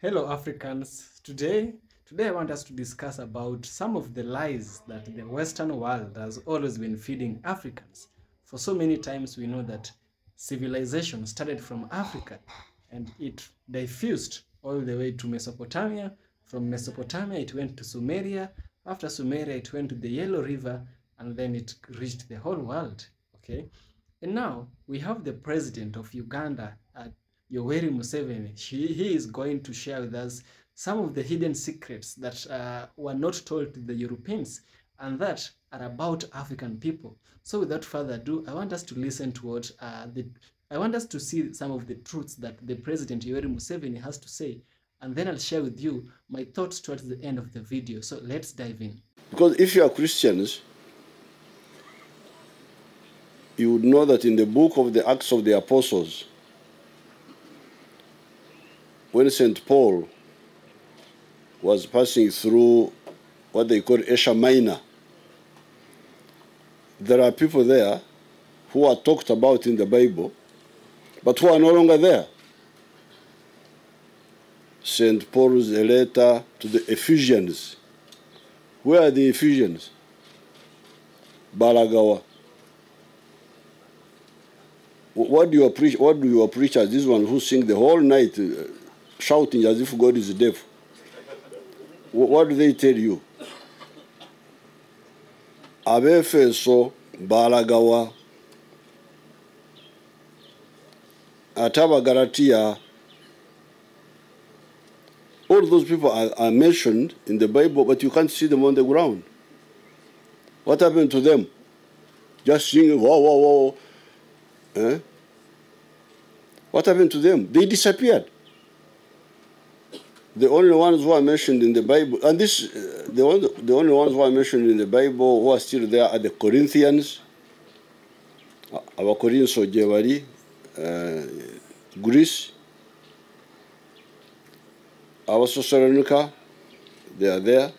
Hello, Africans. Today I want us to discuss about some of the lies that the Western world has always been feeding Africans. For so many times, we know that civilization started from Africa and it diffused all the way to Mesopotamia. From Mesopotamia, it went to Sumeria. After Sumeria, it went to the Yellow River, and then it reached the whole world. Okay, and now we have the president of Uganda, Yoweri Museveni. He is going to share with us some of the hidden secrets that were not told to the Europeans and that are about African people. So without further ado, I want us to listen to what I want us to see some of the truths that the president Yoweri Museveni has to say, and then I'll share with you my thoughts towards the end of the video. So let's dive in. Because if you are Christians, you would know that in the book of the Acts of the Apostles, when St. Paul was passing through what they call Asia Minor, there are people there who are talked about in the Bible, but who are no longer there. St. Paul's letter to the Ephesians. Where are the Ephesians? Balagawa. What do your preachers, this one who sing the whole night, shouting as if God is deaf? What do they tell you? Abefeso Balagawa Ataba Galatia. All those people are mentioned in the Bible, but you can't see them on the ground. What happened to them? Just singing, whoa, whoa, whoa. Eh? What happened to them? They disappeared. The only ones who are mentioned in the Bible, and the only ones who are mentioned in the Bible who are still there are the Corinthians, our Corinthians, Jewari, Greece, our Thessalonica, they are there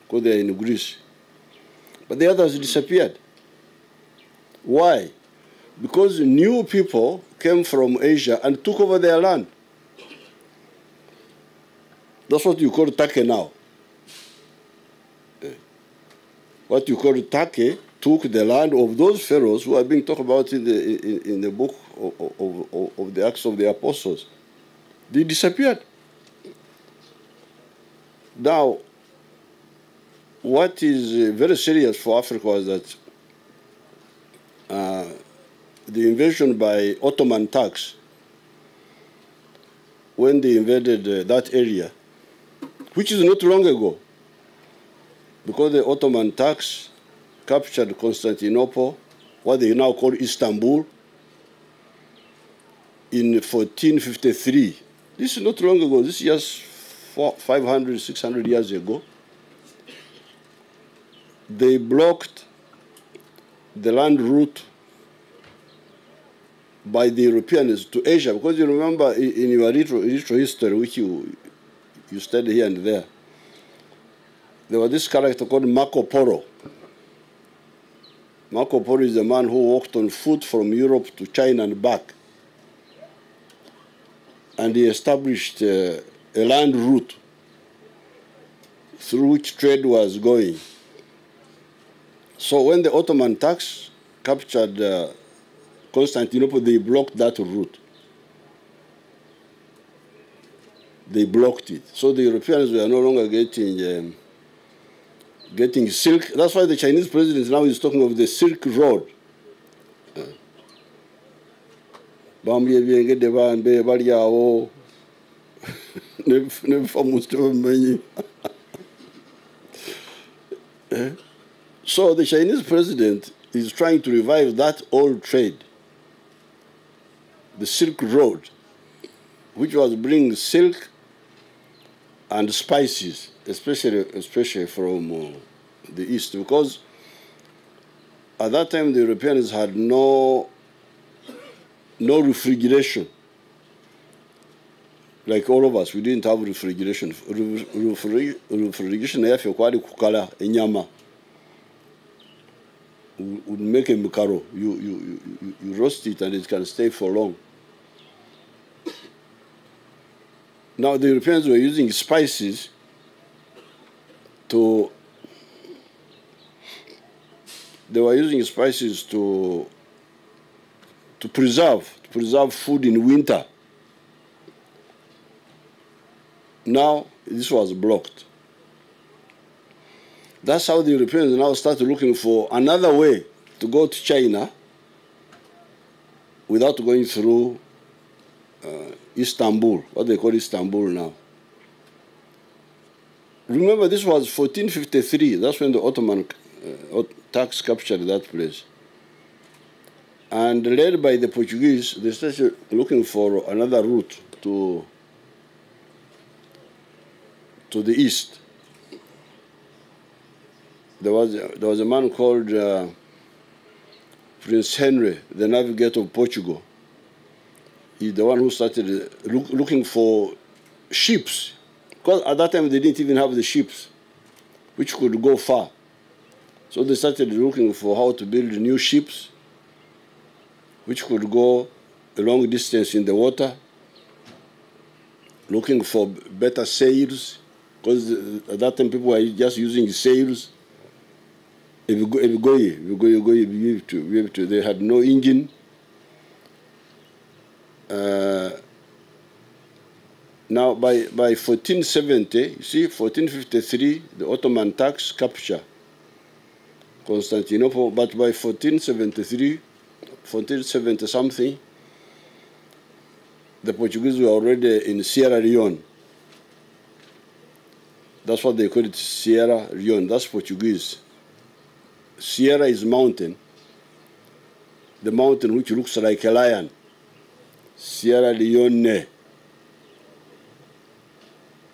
because they are in Greece. But the others disappeared. Why? Because new people came from Asia and took over their land. That's what you call Turkey now. What you call Turkey took the land of those pharaohs who are being talked about in the book of the Acts of the Apostles. They disappeared. Now, what is very serious for Africa is that the invasion by Ottoman Turks, when they invaded that area, which is not long ago, because the Ottoman Turks captured Constantinople, what they now call Istanbul, in 1453. This is not long ago. This is just 500, 600 years ago. They blocked the land route by the Europeans to Asia, because you remember in your retro history, which you study here and there was this character called Marco Polo. Marco Polo is a man who walked on foot from Europe to China and back. And he established a land route through which trade was going. So when the Ottoman Turks captured Constantinople, they blocked that route. They blocked it. So the Europeans were no longer getting silk. That's why the Chinese president now is talking of the Silk Road. So the Chinese president is trying to revive that old trade, the Silk Road, which was bringing silk and spices, especially from the East, because at that time the Europeans had no refrigeration. Like all of us, we didn't have refrigeration. Refrigeration yafe kwali kukala enyama. Would make a mukaro. You roast it and it can stay for long. Now the Europeans were using spices to preserve food in winter. Now this was blocked. That's how the Europeans now started looking for another way to go to China without going through Istanbul, what they call Istanbul now. Remember, this was 1453. That's when the Ottoman Turks captured that place. And led by the Portuguese, they started looking for another route to the east. There was a man called Prince Henry, the navigator of Portugal. He's the one who started looking for ships, because at that time they didn't even have the ships which could go far. So they started looking for how to build new ships which could go a long distance in the water, looking for better sails, because at that time people were just using sails. They had no engine. Now by 1470, you see, 1453, the Ottoman Turks capture Constantinople, but by 1470 something, the Portuguese were already in Sierra Leone. That's what they call it, Sierra Leone. That's Portuguese. Sierra is mountain, the mountain which looks like a lion. Sierra Leone.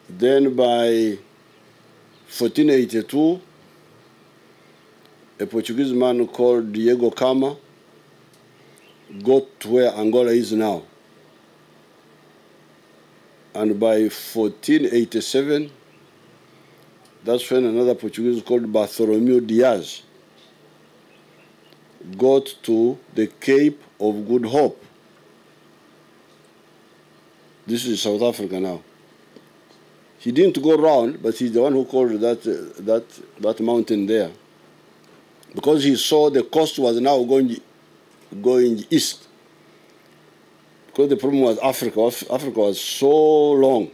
Then by 1482, a Portuguese man called Diego Cama got to where Angola is now. And by 1487, that's when another Portuguese called Bartholomew Diaz got to the Cape of Good Hope. This is South Africa now. He didn't go round, but he's the one who called that mountain there, because he saw the coast was now going east. Because the problem was Africa. Africa was so long.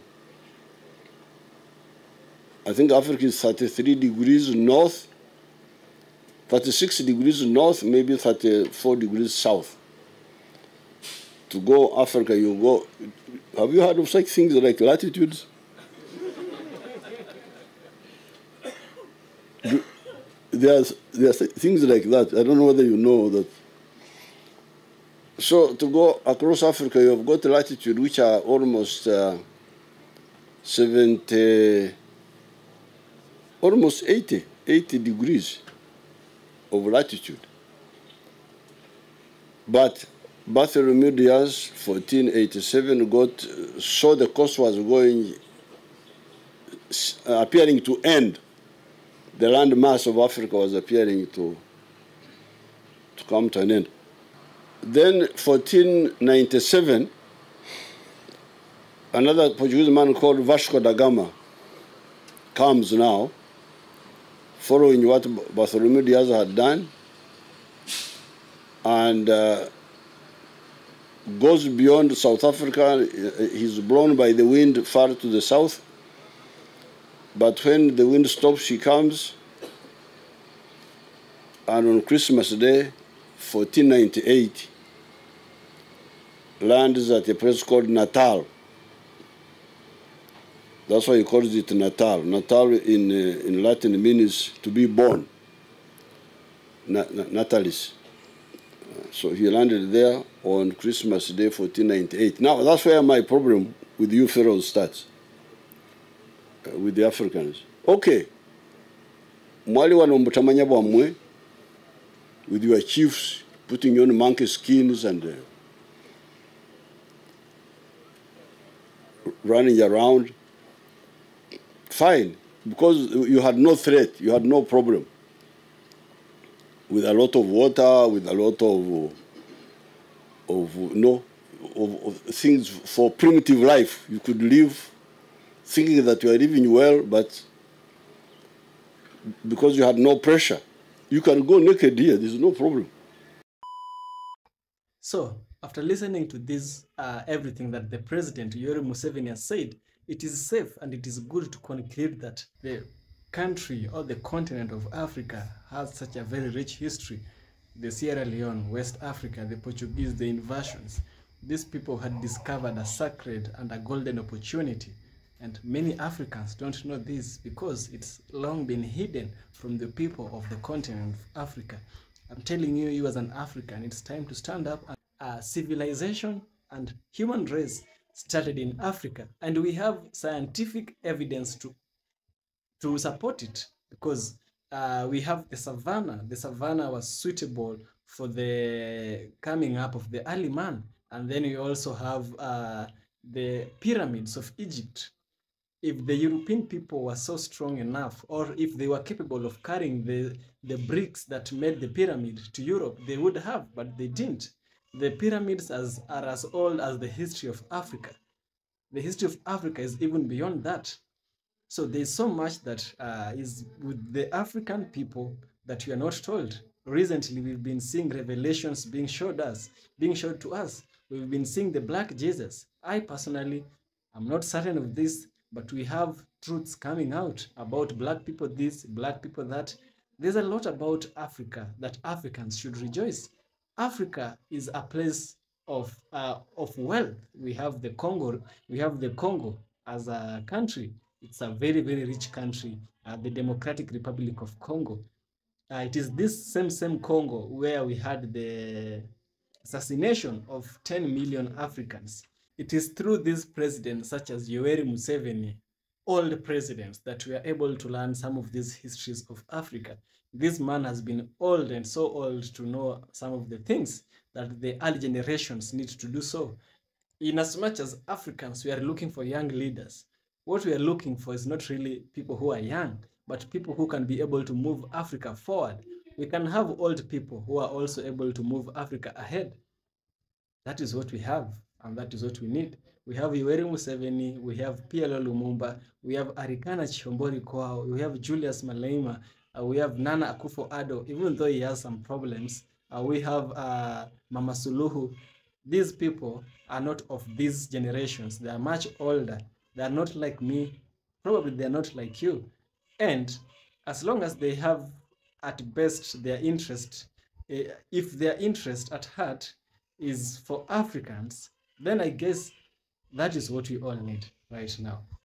I think Africa is 33 degrees north, 36 degrees north, maybe 34 degrees south. To go Africa, you go. Have you heard of such things like latitudes? There are things like that. I don't know whether you know that. So to go across Africa, you have got latitude which are almost 80 degrees of latitude. But Bartholomew Diaz, 1487, saw the coast was appearing to end. The land mass of Africa was appearing to come to an end. Then 1497, another Portuguese man called Vasco da Gama comes now, following what Bartholomew Diaz had done, and goes beyond South Africa. He's blown by the wind far to the south. But when the wind stops, he comes, and on Christmas Day, 1498, lands at a place called Natal. That's why he calls it Natal. Natal in Latin means to be born, natalis. So he landed there on Christmas Day, 1498. Now, that's where my problem with you pharaohs starts. With the Africans. Okay. Mwali wano mutamanya bwamwe, with your chiefs putting on monkey skins and running around. Fine, because you had no threat, you had no problem. With a lot of water, with a lot of things for primitive life, you could live thinking that you are living well, but because you had no pressure, you can go naked here. There's no problem. So, after listening to this, everything that the president Yoweri Museveni has said, it is safe and it is good to conclude that the country or the continent of Africa has such a very rich history. The Sierra Leone, West Africa, the Portuguese, the invasions. These people had discovered a sacred and a golden opportunity. And many Africans don't know this because it's long been hidden from the people of the continent of Africa. I'm telling you, you as an African, it's time to stand up. Civilization and human race started in Africa, and we have scientific evidence to support it because we have the savannah. The savannah was suitable for the coming up of the early man, and then we also have the pyramids of Egypt. If the European people were so strong enough, or if they were capable of carrying the bricks that made the pyramid to Europe, they would have, but they didn't. The pyramids are as old as the history of Africa. The history of Africa is even beyond that. So there's so much that is with the African people that we are not told. Recently, we've been seeing revelations being showed to us. We've been seeing the Black Jesus. I personally, I'm not certain of this, but we have truths coming out about Black people this, Black people that. There's a lot about Africa that Africans should rejoice. Africa is a place of wealth. We have the Congo. We have the Congo as a country. It's a very, very rich country, the Democratic Republic of Congo. It is this same Congo where we had the assassination of 10 million Africans. It is through these presidents such as Yoweri Museveni, old presidents, that we are able to learn some of these histories of Africa. This man has been old and so old to know some of the things that the early generations need to do so. In as much as Africans, we are looking for young leaders. What we are looking for is not really people who are young, but people who can be able to move Africa forward. We can have old people who are also able to move Africa ahead. That is what we have, and that is what we need. We have Yoweri Museveni, we have PLO Lumumba, we have Arikana Chihombori Kwao, we have Julius Malema, we have Nana Akufo-Addo, even though he has some problems. We have Mama Suluhu. These people are not of these generations. They are much older. They are not like me. Probably they are not like you. And as long as they have at best their interest, if their interest at heart is for Africans, then I guess that is what we all need right now.